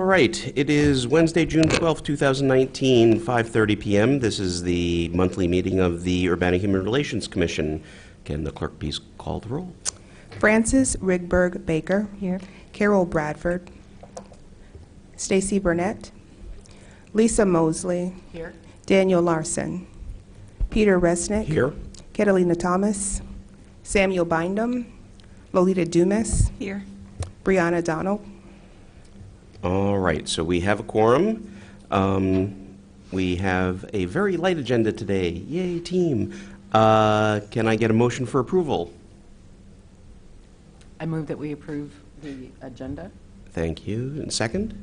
right, it is Wednesday, June 12th, 2019, 5:30 p.m. This is the monthly meeting of the Urbana Human Relations Commission. Can the clerk please call the roll? Frances Rigberg Baker. Here. Carol Bradford. Stacy Burnett. Lisa Mosley. Here. Daniel Larson. Peter Resnick. Here. Catalina Thomas. Samuel Bindum. Lolita Dumas. Here. Brianna Donald. All right, so we have a quorum. We have a very light agenda today. Yay, team. Can I get a motion for approval? I move that we approve the agenda. Thank you. And second?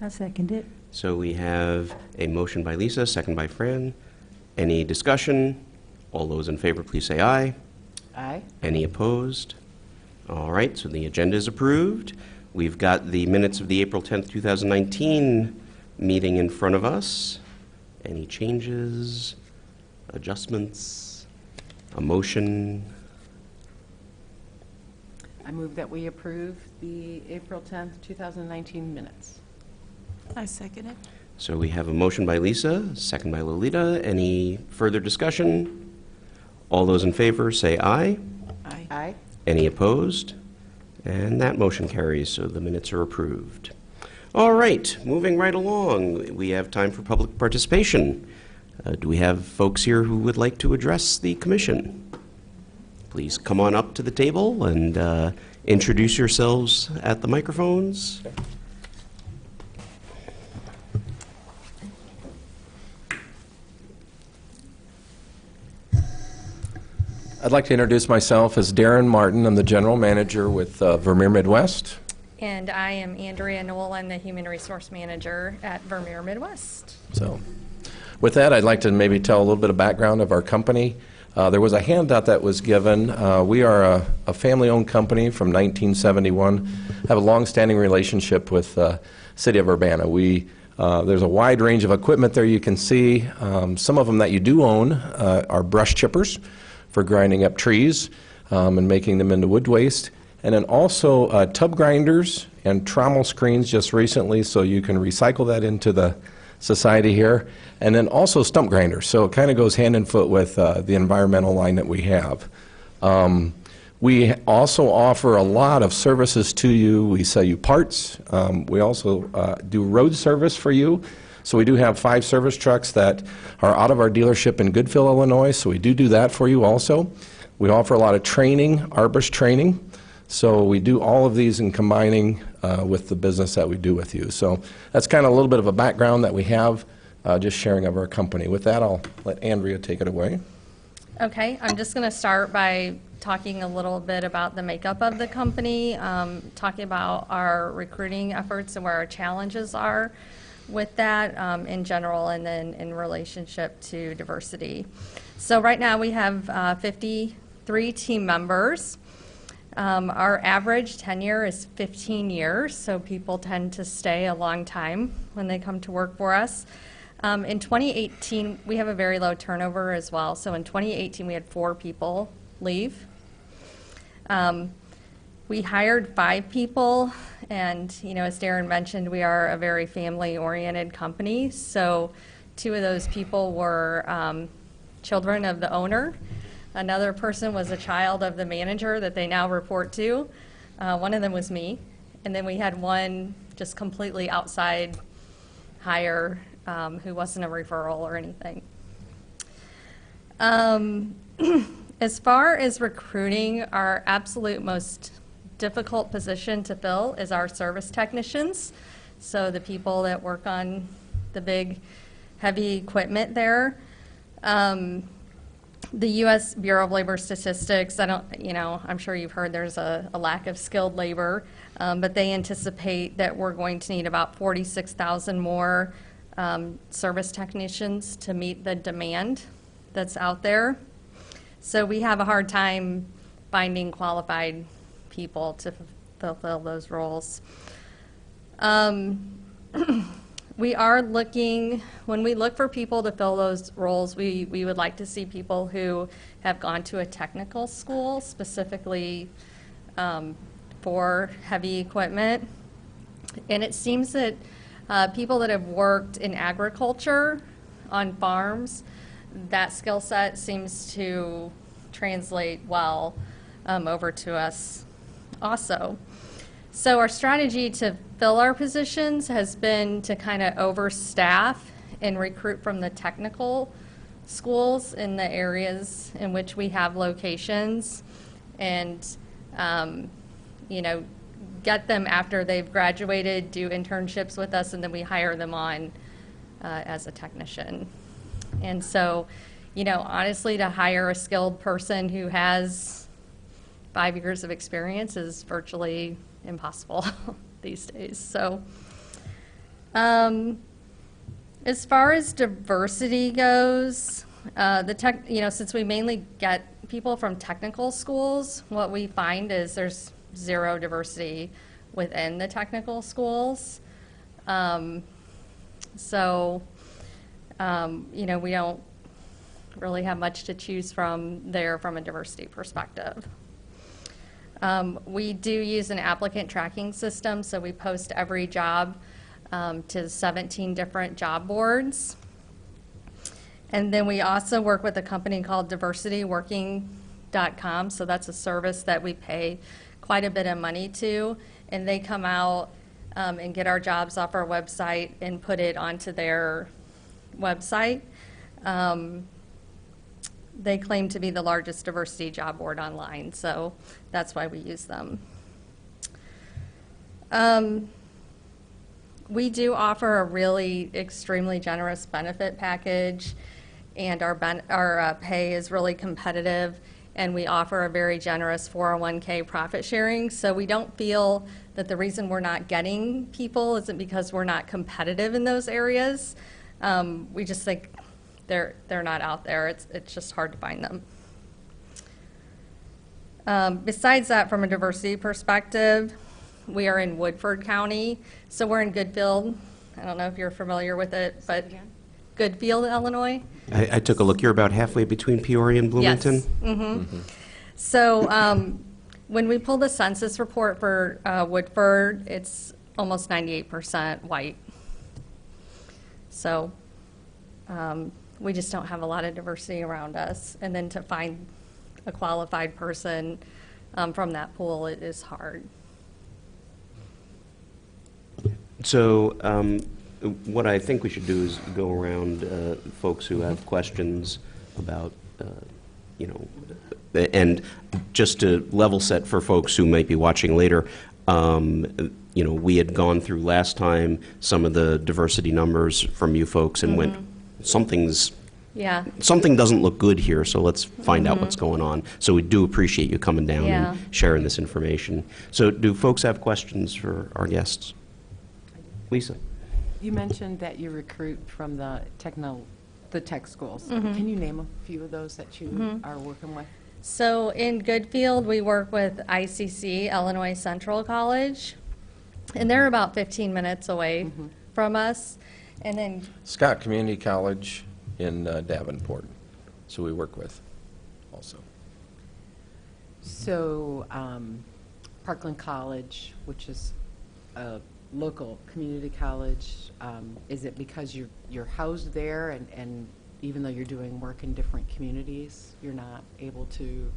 I'll second it. So we have a motion by Lisa, second by Fran. Any discussion? All those in favor, please say aye. Aye. Any opposed? All right, so the agenda is approved. We've got the minutes of the April 10th, 2019 meeting in front of us. Any changes, adjustments, a motion? I move that we approve the April 10th, 2019 minutes. I second it. So we have a motion by Lisa, second by Lolita. Any further discussion? All those in favor say aye. Aye. Aye. Any opposed? And that motion carries, so the minutes are approved. All right, moving right along, we have time for public participation. Do we have folks here who would like to address the commission? Please come on up to the table and introduce yourselves at the microphones. I'd like to introduce myself as Darren Martin. I'm the general manager with Vermeer Midwest. And I am Andrea Knoll. I'm the Human Resource Manager at Vermeer Midwest. So with that, I'd like to maybe tell a little bit of background of our company. There was a handout that was given. We are a family-owned company from 1971, have a long-standing relationship with the city of Urbana. There's a wide range of equipment there you can see. Some of them that you do own are brush chippers for grinding up trees and making them into wood waste. And then also tub grinders and trommel screens just recently, so you can recycle that into the society here. And then also stump grinders, so it kind of goes hand in foot with the environmental line that we have. We also offer a lot of services to you. We sell you parts. We also do road service for you. So we do have 5 service trucks that are out of our dealership in Goodville, Illinois, so we do that for you also. We offer a lot of training, arborist training, so we do all of these in combining with the business that we do with you. So that's kind of a little bit of a background that we have, just sharing of our company. With that, I'll let Andrea take it away. Okay, I'm just going to start by talking a little bit about the makeup of the company, talking about our recruiting efforts and where our challenges are with that in general, and then in relationship to diversity. So right now we have 53 team members. Our average tenure is 15 years, so people tend to stay a long time when they come to work for us. In 2018, we have a very low turnover as well. So in 2018, we had 4 people leave. We hired 5 people, and as Darren mentioned, we are a very family-oriented company. So 2 of those people were children of the owner. Another person was a child of the manager that they now report to. One of them was me. And then we had one just completely outside hire who wasn't a referral or anything. As far as recruiting, our absolute most difficult position to fill is our service technicians. So the people that work on the big, heavy equipment there. The U.S. Bureau of Labor Statistics, I'm sure you've heard there's a lack of skilled labor, but they anticipate that we're going to need about 46,000 more service technicians to meet the demand that's out there. So we have a hard time finding qualified people to fulfill those roles. We are looking, when we look for people to fill those roles, we would like to see people who have gone to a technical school, specifically for heavy equipment. And it seems that people that have worked in agriculture on farms, that skill set seems to translate well over to us also. So our strategy to fill our positions has been to kind of overstaff and recruit from the technical schools in the areas in which we have locations, and get them after they've graduated, do internships with us, and then we hire them on as a technician. And so, honestly, to hire a skilled person who has 5 years of experience is virtually impossible these days. So, as far as diversity goes, since we mainly get people from technical schools, what we find is there's zero diversity within the technical schools. We don't really have much to choose from there from a diversity perspective. We do use an applicant tracking system, so we post every job to 17 different job boards. And then we also work with a company called diversityworking.com, so that's a service that we pay quite a bit of money to, and they come out and get our jobs off our website and put it onto their website. They claim to be the largest diversity job board online, so that's why we use them. We do offer a really extremely generous benefit package, and our pay is really competitive, and we offer a very generous 401k profit sharing. So we don't feel that the reason we're not getting people isn't because we're not competitive in those areas. We just think they're not out there. It's just hard to find them. Besides that, from a diversity perspective, we are in Woodford County, so we're in Goodfield. I don't know if you're familiar with it, but Goodfield, Illinois. I took a look. You're about halfway between Peoria and Bloomington? Yes. Mm-hmm. So when we pull the census report for Woodford, it's almost 98% white. So we just don't have a lot of diversity around us. And then to find a qualified person from that pool, it is hard. So what I think we should do is go around folks who have questions about, and just to level set for folks who might be watching later, we had gone through last time some of the diversity numbers from you folks and went, something doesn't look good here, so let's find out what's going on. So we do appreciate you coming down and sharing this information. So do folks have questions for our guests? Lisa? You mentioned that you recruit from the tech schools. Can you name a few of those that you are working with? So in Goodfield, we work with ICC, Illinois Central College, and they're about 15 minutes away from us. And then Scott Community College in Davenport, so we work with also. So Parkland College, which is a local community college, is it because you're housed there, and even though you're doing work in different communities, you're not able to?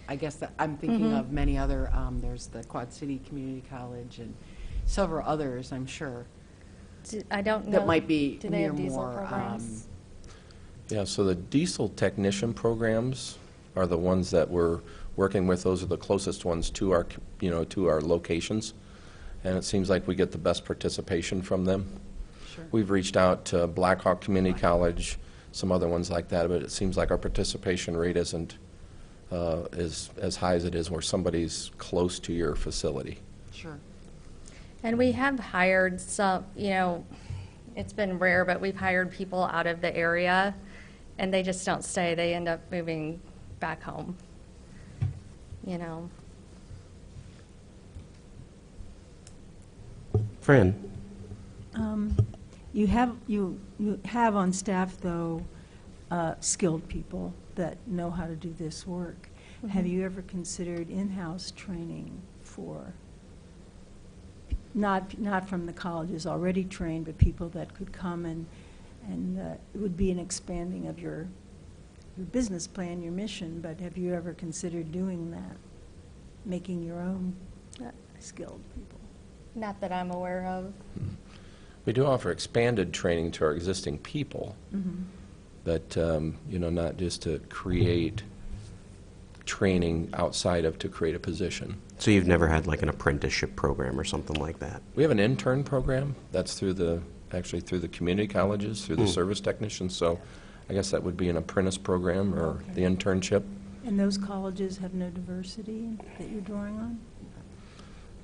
I guess that I'm thinking of many other, there's the Quad City Community College and several others, I'm sure, I don't know. that might be Do they have near diesel more. programs? Yeah, so the diesel technician programs are the ones that we're working with. Those are the closest ones to our, to our locations. And it seems like we get the best participation from them. Sure. We've reached out to Blackhawk Community College, some other ones like that, but it seems like our participation rate isn't as high as it is where somebody's close to your facility. Sure. And we have hired some, it's been rare, but we've hired people out of the area, and they just don't stay. They end up moving back home, Fran? You have on staff, though, skilled people that know how to do this work. Have you ever considered in-house training for not from the colleges already trained, but people that could come and it would be an expanding of your business plan, your mission, but have you ever considered doing that? Making your own skilled people? Not that I'm aware of. We do offer expanded training to our existing people, but, not just to create training outside of to create a position. So you've never had like an apprenticeship program or something like that? We have an intern program that's actually through the community colleges, through the service technicians, so I guess that would be an apprentice program or the internship. And those colleges have no diversity that you're drawing on?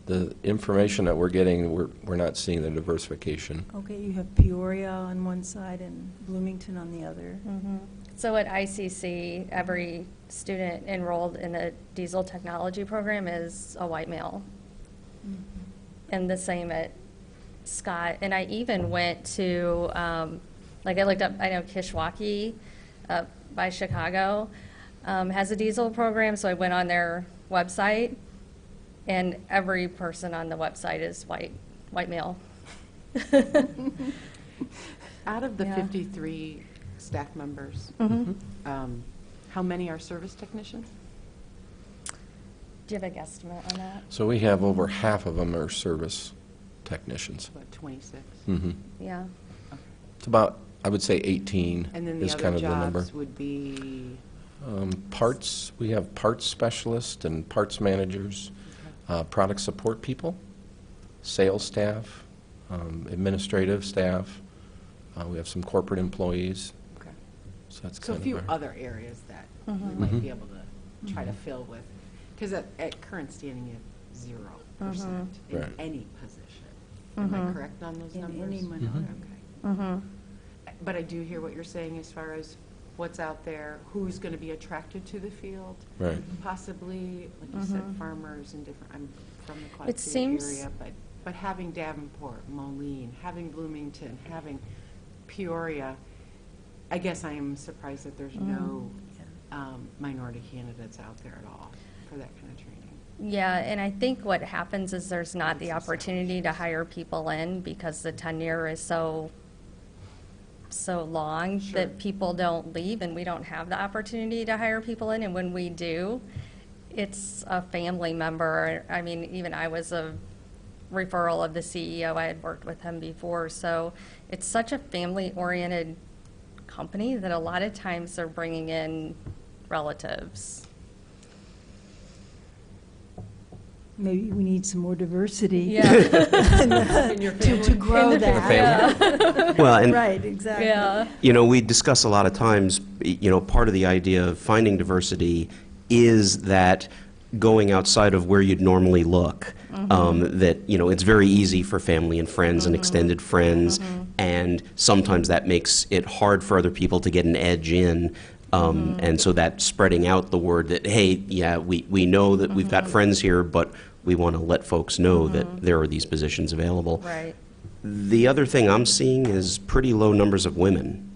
The information that we're getting, we're not seeing the diversification. Okay, you have Peoria on one side and Bloomington on the other. So at ICC, every student enrolled in the diesel technology program is a white male. And the same at Scott. And I even went to, I looked up, I know Kishwaukee by Chicago has a diesel program, so I went on their website, and every person on the website is white male. Out of the Yeah. 53 staff members, how many are service technicians? Do you have a guesstimate on that? So we have over half of them are service technicians. About 26. Yeah. It's about, I would say 18 And then the is other kind of the number. jobs would be, Parts, we have parts specialists and parts managers, product support people, sales staff, administrative staff. We have some corporate employees, okay. so that's So a kind few of our... other areas that we might be able to try to fill with. Because at current standing, you have 0% in Right. any position. Am I correct on those In numbers? any minority. Okay. But I do hear what you're saying as far as what's out there, who's going to be attracted to the field. Right. Possibly, like you said, farmers and different, I'm from the Quad It City seems- area, but having Davenport, Moline, having Bloomington, having Peoria, I guess I am surprised that there's no minority candidates out there at all for that kind of training. Yeah, and I think what happens is there's not the opportunity to hire people in because the tenure is so long Sure. that people don't leave, and we don't have the opportunity to hire people in. And when we do, it's a family member. I mean, even I was a referral of the CEO. I had worked with him before. So it's such a family-oriented company that a lot of times they're bringing in relatives. Maybe we need some more diversity. Yeah. To grow that. Well, and Right, exactly. Yeah. we discuss a lot of times, part of the idea of finding diversity is that going outside of where you'd normally look. That, it's very easy for family and friends and extended friends, and sometimes that makes it hard for other people to get an edge in. And so that spreading out the word that, hey, yeah, we know that we've got friends here, but we want to let folks know that there are these positions available. Right. The other thing I'm seeing is pretty low numbers of women.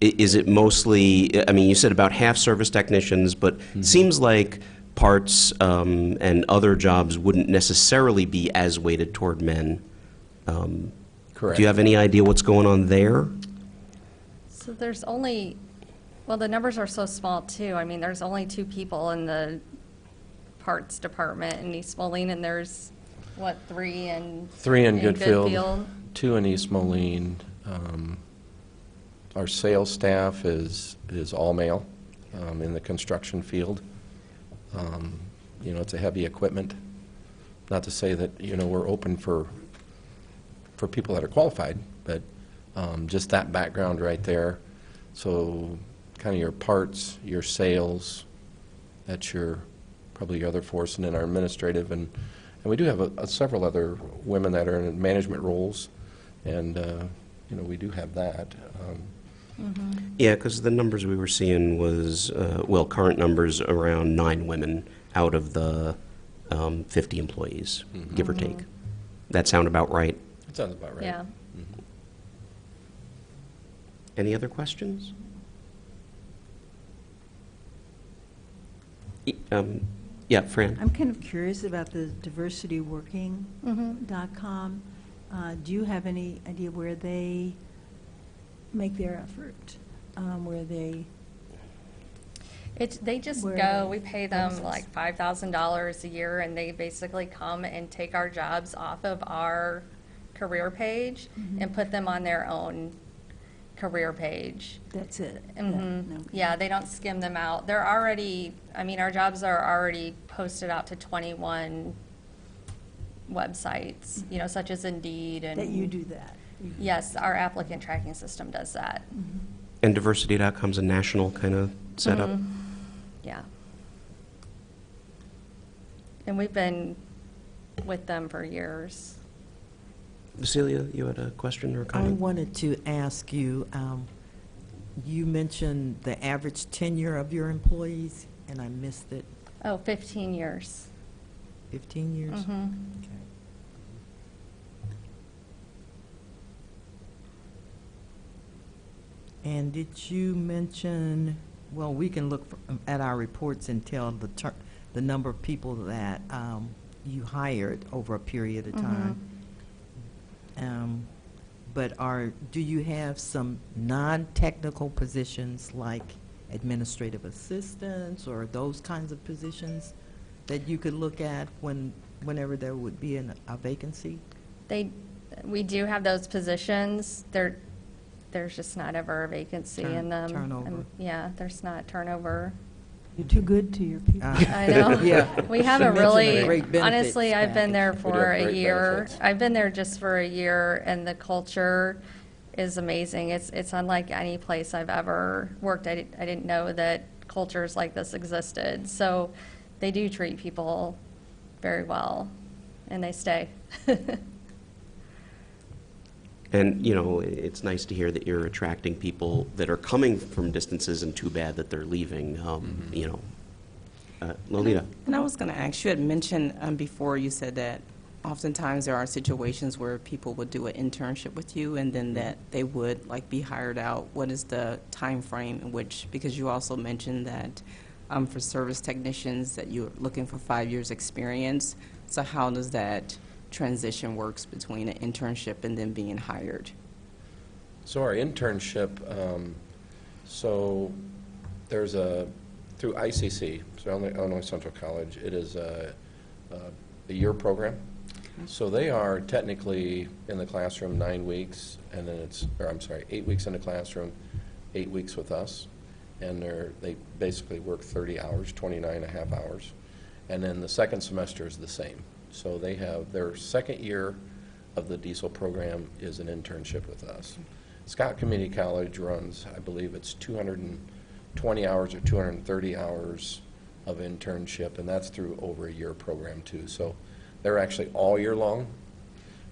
Is it mostly, I mean, you said about half service technicians, but it seems like parts and other jobs wouldn't necessarily be as weighted toward men. Correct. Do you have any idea what's going on there? So there's only, well, the numbers are so small too. I mean, there's only 2 people in the parts department in East Moline, and there's, 3 in? 3 in Goodfield? Goodfield, 2 in East Moline. Our sales staff is all male in the construction field. It's a heavy equipment. Not to say that, we're open for people that are qualified, but just that background right there. So kind of your parts, your sales, that's probably your other force, and then our administrative. And we do have several other women that are in management roles, and, we do have that. Yeah, because the numbers we were seeing was, current numbers around 9 women out of the 50 employees, give or take. That sound about right? That sounds about right. Yeah. Any other questions? Yeah, Fran? I'm kind of curious about the diversityworking.com. Do you have any idea where they make their effort? Where they, They just Where go, we pay them places? like $5,000 a year, and they basically come and take our jobs off of our career page and put them on their own career page. that's it? Mhm. Okay. Yeah, they don't skim them out. They're already, I mean, our jobs are already posted out to 21 websites, you know, such as Indeed and. That you do that? Yes, our applicant tracking system does that. And Diversity.com's a national kind of setup? Yeah. And we've been with them for years. Cecilia, you had a question or a I comment? wanted to ask you, you mentioned the average tenure of your employees, and I missed it, Oh, 15 years. 15 years? Mhm. Okay. And did you mention, well, we can look at our reports and tell the number of people that you hired over a period of time. But do you have some non-technical positions like administrative assistants or those kinds of positions that you could look at whenever there would be a vacancy? We do have those positions. There's just not ever a vacancy in them. Turnover. Yeah, there's not turnover. You're too good to your people. I know. Yeah. We She haven't mentioned really, a great benefits honestly, I've been there We do for have a great year. benefits. I've been there just for a year, and the culture is amazing. It's unlike any place I've ever worked. I didn't know that cultures like this existed. So they do treat people very well, and they stay. And, you know, it's nice to hear that you're attracting people that are coming from distances, and too bad that they're leaving, you know. Lolita? And I was going to ask, you had mentioned before, you said that oftentimes there are situations where people would do an internship with you and then that they would like be hired out. What is the time frame in which, because you also mentioned that for service technicians that you're looking for 5 years experience, so how does that transition works between an internship and then being hired? So our internship, so there's through ICC, so Illinois Central College, it is a year program. So they are technically in the classroom 9 weeks, and then 8 weeks in the classroom, 8 weeks with us. And they basically work 30 hours, 29 and a half hours. And then the second semester is the same. So they have their second year of the diesel program is an internship with us. Scott Community College runs, I believe it's 220 hours or 230 hours of internship, and that's through over a year program too. So they're actually all year long,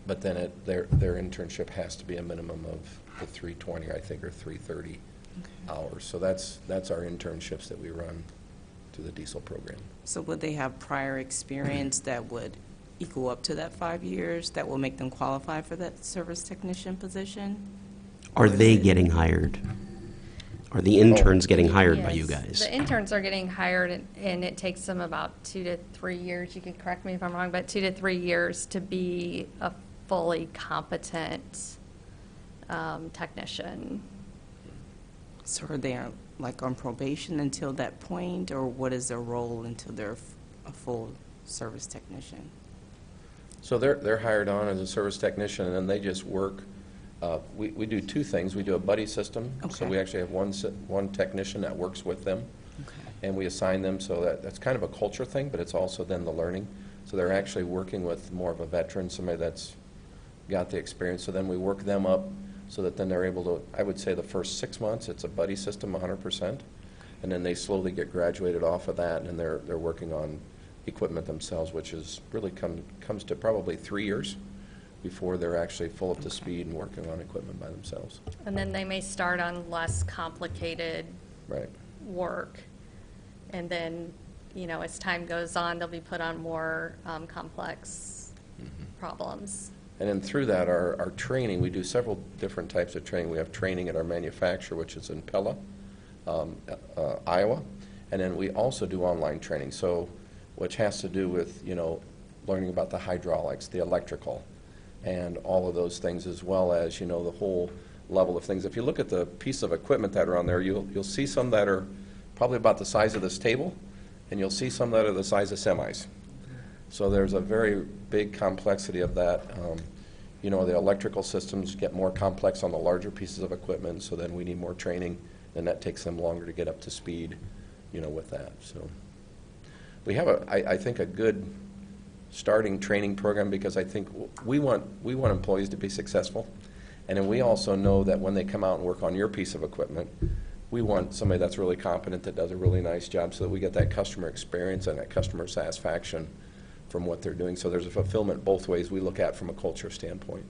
but then their internship has to be a minimum of the 320, I think, or 330 hours. So that's our internships that we run through the diesel program. So would they have prior experience that would equal up to that 5 years that will make them qualify for that service technician position? Are they getting hired? Are the interns getting hired by you Yes. guys? The interns are getting hired, and it takes them about 2 to 3 years. You can correct me if I'm wrong, but 2 to 3 years to be a fully competent technician. So are they like on probation until that point, or what is their role until they're a full service technician? So they're hired on as a service technician, and then they just work. We do two things. We do a buddy system. So Okay. we actually have one technician that works with them, Okay. and we assign them, so that's kind of a culture thing, but it's also then the learning. So they're actually working with more of a veteran, somebody that's got the experience. So then we work them up so that then they're able to, I would say the first 6 months, it's a buddy system 100%, and then they slowly get graduated off of that, and they're working on equipment themselves, which is really comes to probably 3 years before they're actually full up to speed and working on equipment by themselves. And then they may start on less complicated Right. work. And then, you know, as time goes on, they'll be put on more complex problems. And then through that, our training, we do several different types of training. We have training at our manufacturer, which is in Pella, Iowa, and then we also do online training. So which has to do with, learning about the hydraulics, the electrical, and all of those things, as well as, the whole level of things. If you look at the piece of equipment that are on there, you'll see some that are probably about the size of this table, and you'll see some that are the size of semis. So there's a very big complexity of that. The electrical systems get more complex on the larger pieces of equipment, so then we need more training, and that takes them longer to get up to speed, with that. So we have, I think, a good starting training program, because I think we want employees to be successful, and then we also know that when they come out and work on your piece of equipment, we want somebody that's really competent, that does a really nice job, so that we get that customer experience and that customer satisfaction from what they're doing. So there's a fulfillment both ways we look at from a culture standpoint.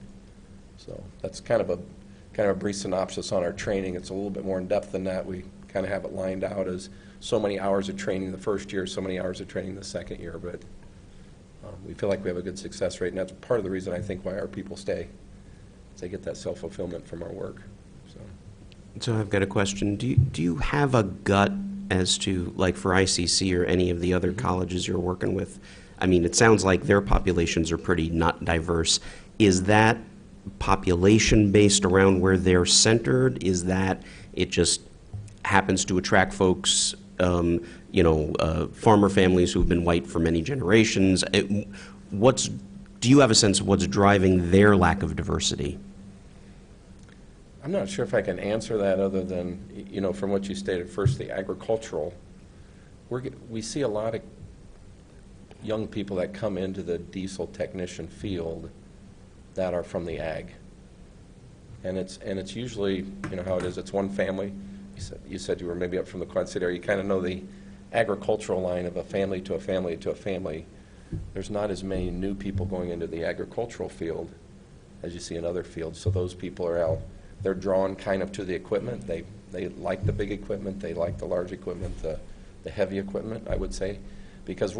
So that's kind of a brief synopsis on our training. It's a little bit more in depth than that. We kind of have it lined out as so many hours of training the first year, so many hours of training the second year, but we feel like we have a good success rate, and that's part of the reason I think why our people stay. Is they get that self-fulfillment from our work. So I've got a question. Do you have a gut as to, like for ICC or any of the other colleges you're working with? I mean, it sounds like their populations are pretty not diverse. Is that population based around where they're centered? Is that it just happens to attract folks, farmer families who've been white for many generations? Do you have a sense of what's driving their lack of diversity? I'm not sure if I can answer that other than, from what you stated first, the agricultural. We see a lot of young people that come into the diesel technician field that are from the ag. And it's usually, how it is, it's one family. You said you were maybe up from the Quad City area. You kind of know the agricultural line of a family to a family to a family. There's not as many new people going into the agricultural field as you see in other fields. So those people are out. They're drawn kind of to the equipment. They like the big equipment. They like the large equipment, the heavy equipment, I would say, because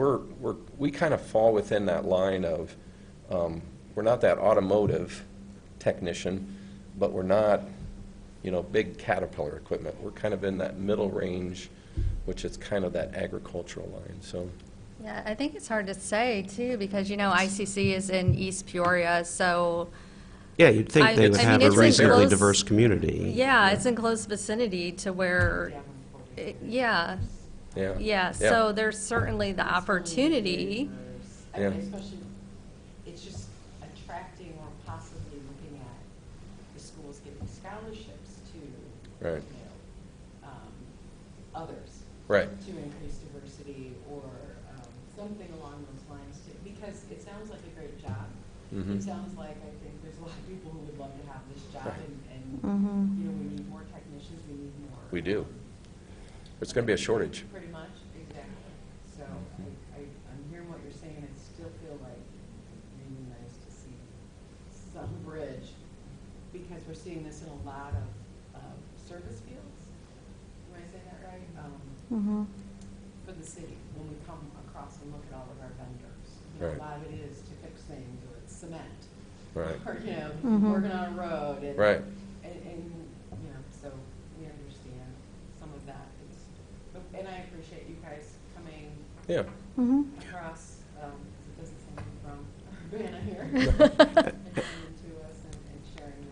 we kind of fall within that line of we're not that automotive technician, but we're not big Caterpillar equipment. We're kind of in that middle range, which is kind of that agricultural line. So. Yeah, I think it's hard to say too, because ICC is in East Peoria, so. Yeah, you'd think they would have a it's in reasonably close- diverse community. Yeah, it's in close vicinity to where, yeah, so there's certainly the opportunity. I mean, Yeah. especially, it's just attracting or possibly looking at the schools giving scholarships to, Right. others. Right. To increase diversity or something along those lines too, because it sounds like a great job. Mhm. It sounds like, I think there's a lot of people who would love to have this job, Right. and we need more technicians, we need more. We do. There's going to be a shortage. Pretty much, exactly. So I'm hearing what you're saying, and I still feel like it's really nice to see some bridge, because we're seeing this in a lot of service fields. Am I saying that right? For the city, when we come across and look at all of our vendors. Right. A lot of it is to fix things, or it's cement. Right. Or, working on a road. And, Right. And so we understand some of that. And I appreciate you guys coming Yeah. across, it doesn't sound like from Urbana here, and coming to us and sharing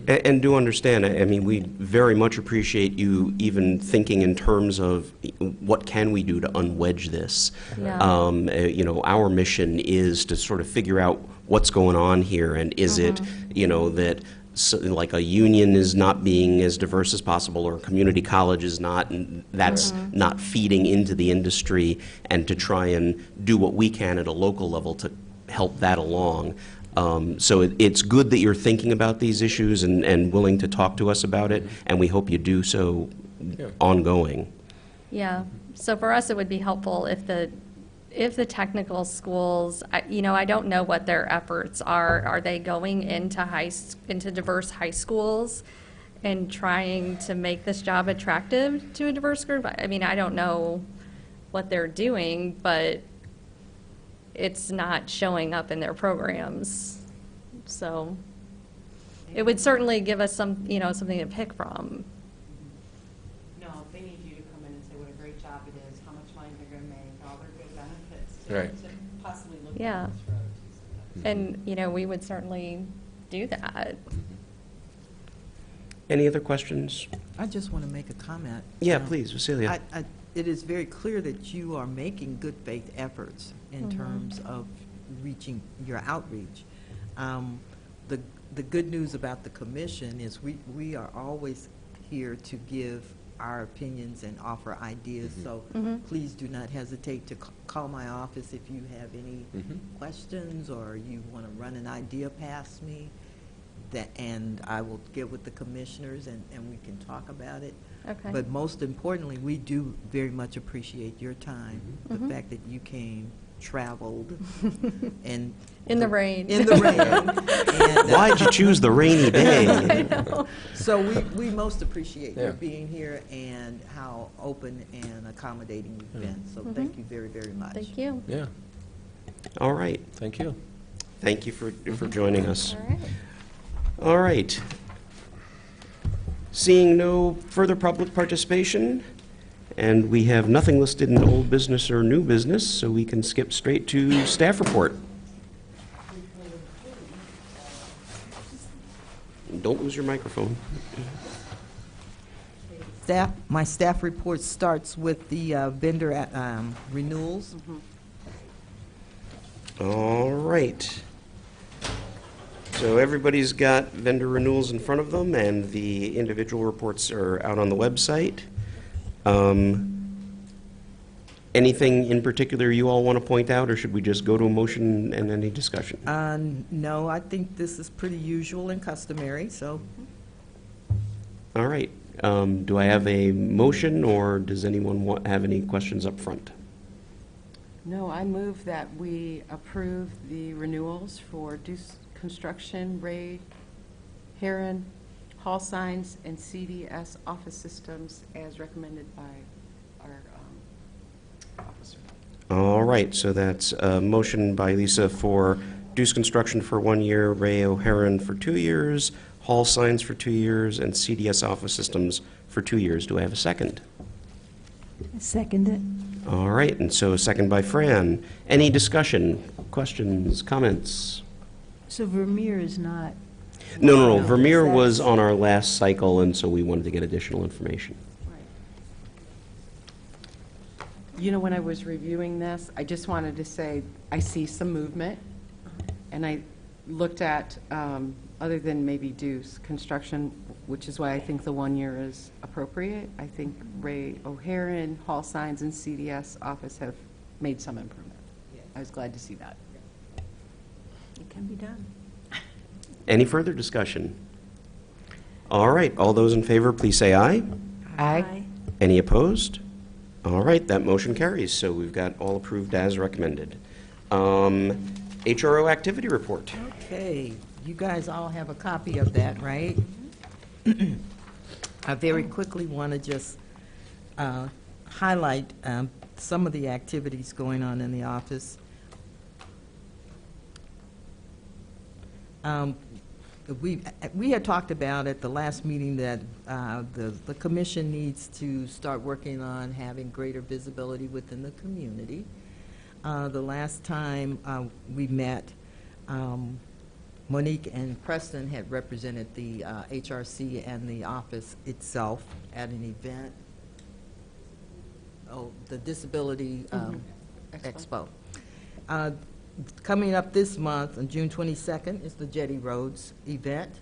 that. And do understand, I mean, we very much appreciate you even thinking in terms of what can we do to unwedge this. Yeah. Our mission is to sort of figure out what's going on here, and is it, that like a union is not being as diverse as possible, or a community college is not, and that's not feeding into the industry, and to try and do what we can at a local level to help that along. So it's good that you're thinking about these issues and willing to talk to us about it, and we hope you do so ongoing. Yeah, so for us, it would be helpful if the technical schools, I don't know what their efforts are. Are they going into diverse high schools and trying to make this job attractive to a diverse group? I mean, I don't know what they're doing, but it's not showing up in their programs. So it would certainly give us something to pick from. No, they need you to come in and say what a great job it is, how much money they're going to make, all their good Right. Possibly look Yeah. down this road. And, you know, we would certainly do that. Any other questions? I just want to make a comment. Yeah, Um, please, Cecilia. It is very clear that you are making good faith efforts in terms of reaching your outreach. The good news about the commission is we are always here to give our opinions and offer ideas. So please do not hesitate to call my office if you have any questions or you want to run an idea past me. And I will get with the commissioners and we can talk about it. Okay. But most importantly, we do very much appreciate your time, the fact that you came, traveled, and In the rain. In the rain. And, Why'd you choose the rainy day? so we most appreciate Yeah. your being here and how open and accommodating you've been. So thank you very, very much. Thank you. Yeah, All right. thank you. Thank you for joining us. All right. All right. Seeing no further public participation, and we have nothing listed in old business or new business, so we can skip straight to staff report. Don't lose your microphone. My staff report starts with the vendor renewals. All right. So everybody's got vendor renewals in front of them, and the individual reports are out on the website. Anything in particular you all want to point out, or should we just go to a motion and any discussion? No, I think this is pretty usual and customary, so All right. Do I have a motion, or does anyone have any questions up front? No, I move that we approve the renewals for Deuce Construction, Ray, Heron, Hall Signs, and CDS Office Systems as recommended by our officer. All right, so that's a motion by Lisa for Deuce Construction for 1 year, Ray O'Haron for 2 years, Hall Signs for 2 years, and CDS Office Systems for 2 years. Do I have a second? I second it. All right, and so a second by Fran. Any discussion, questions, comments? So Vermeer is not, No. No, Vermeer that's- was on our last cycle, and so we wanted to get additional information. You know, when I was reviewing this, I just wanted to say, I see some movement, and I looked at, other than maybe Deuce Construction, which is why I think the 1 year is appropriate, I think Ray O'Haron, Hall Signs, and CDS Office have made some improvement. I was glad to see that. it can be done. Any further discussion? All right, all those in favor, please say aye. Aye. Any opposed? All right, that motion carries, so we've got all approved as recommended. HRO activity report. okay, you guys all have a copy of that, right? I very quickly want to just highlight some of the activities going on in the office. We had talked about at the last meeting that the commission needs to start working on having greater visibility within the community. The last time we met, Monique and Preston had represented the HRC and the office itself at an event. Oh, the Disability Expo. Coming up this month, on June 22nd, is the Jetty Roads event,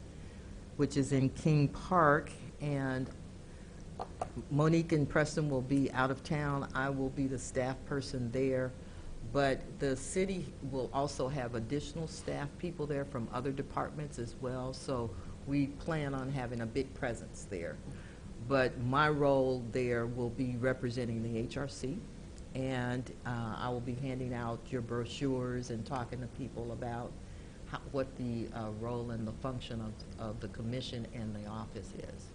which is in King Park, and Monique and Preston will be out of town. I will be the staff person there, but the city will also have additional staff people there from other departments as well, so we plan on having a big presence there. But my role there will be representing the HRC, and I will be handing out your brochures and talking to people about what the role and the function of the commission and the office is.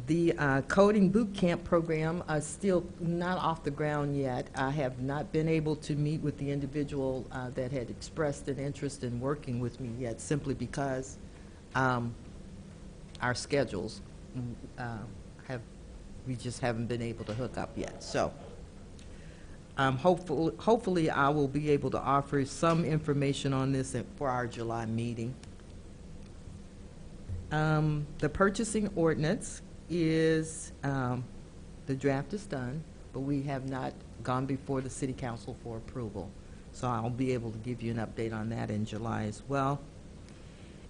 The coding boot camp program is still not off the ground yet. I have not been able to meet with the individual that had expressed an interest in working with me yet, simply because our schedules we just haven't been able to hook up yet. So hopefully I will be able to offer some information on this for our July meeting. The purchasing ordinance is, the draft is done, but we have not gone before the city council for approval. So I'll be able to give you an update on that in July as well.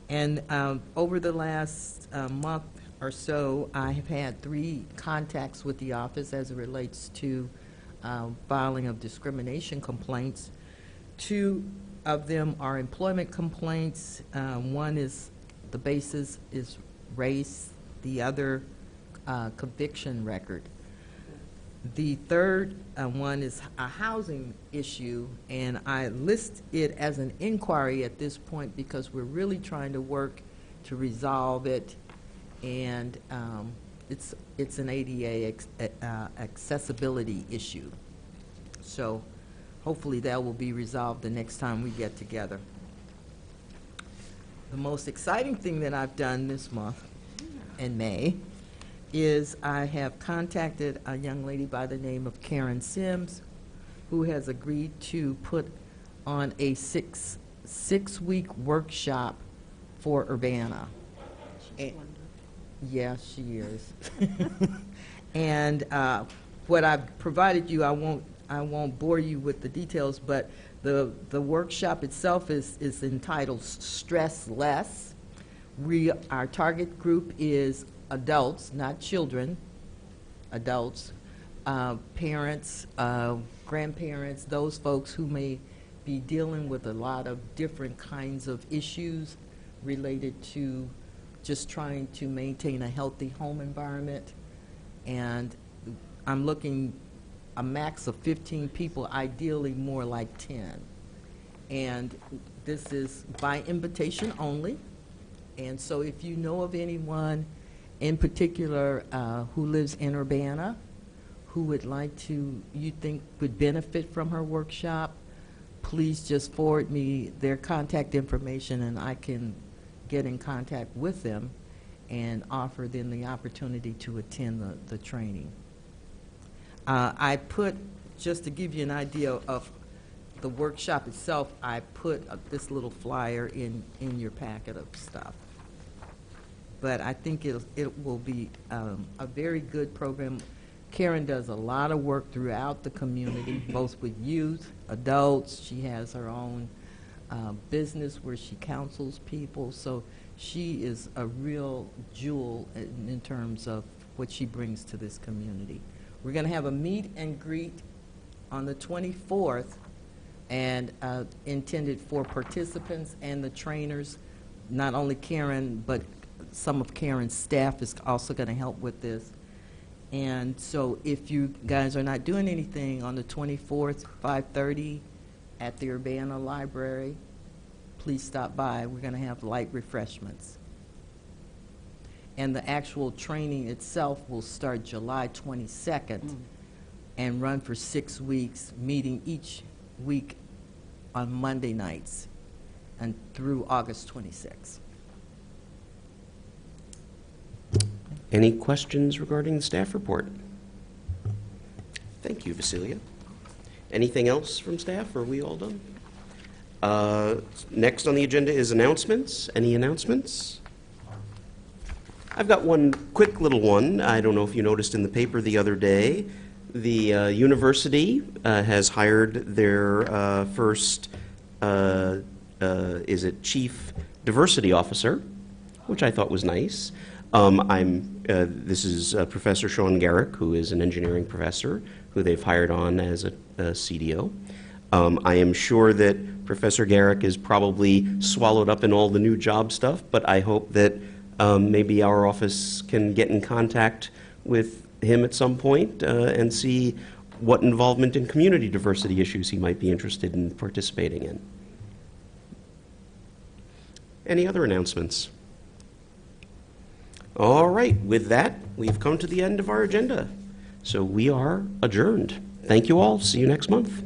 And over the last month or so, I have had 3 contacts with the office as it relates to filing of discrimination complaints. 2 of them are employment complaints. One is, the basis is race, the other conviction record. The third one is a housing issue, and I list it as an inquiry at this point because we're really trying to work to resolve it, and it's an ADA accessibility issue. So hopefully that will be resolved the next time we get together. The most exciting thing that I've done this month, in May, is I have contacted a young lady by the name of Karen Sims, who has agreed to put on a six-week workshop for Urbana. Yeah, she is. And what I've provided you, I won't bore you with the details, but the workshop itself is entitled Stress Less. Our target group is adults, not children, adults, parents, grandparents, those folks who may be dealing with a lot of different kinds of issues related to just trying to maintain a healthy home environment. And I'm looking a max of 15 people, ideally more like 10. And this is by invitation only. And so if you know of anyone in particular who lives in Urbana, who would like to, you think would benefit from her workshop, please just forward me their contact information and I can get in contact with them and offer them the opportunity to attend the training. I put, just to give you an idea of the workshop itself, I put this little flyer in your packet of stuff. But I think it will be a very good program. Karen does a lot of work throughout the community, both with youth, adults. She has her own business where she counsels people. So she is a real jewel in terms of what she brings to this community. We're going to have a meet and greet on the 24th, and intended for participants and the trainers. Not only Karen, but some of Karen's staff is also going to help with this. And so if you guys are not doing anything on the 24th, 5:30 at the Urbana Library, please stop by. We're going to have light refreshments. And the actual training itself will start July 22nd and run for 6 weeks, meeting each week on Monday nights and through August 26th. Any questions regarding the staff report? Thank you, Vasilia. Anything else from staff? Are we all done? Next on the agenda is announcements. Any announcements? I've got one quick little one. I don't know if you noticed in the paper the other day, the university has hired their first, chief diversity officer, which I thought was nice. This is Professor Sean Garrick, who is an engineering professor, who they've hired on as a CDO. I am sure that Professor Garrick is probably swallowed up in all the new job stuff, but I hope that maybe our office can get in contact with him at some point and see what involvement in community diversity issues he might be interested in participating in. Any other announcements? All right, with that, we've come to the end of our agenda. So we are adjourned. Thank you all. See you next month.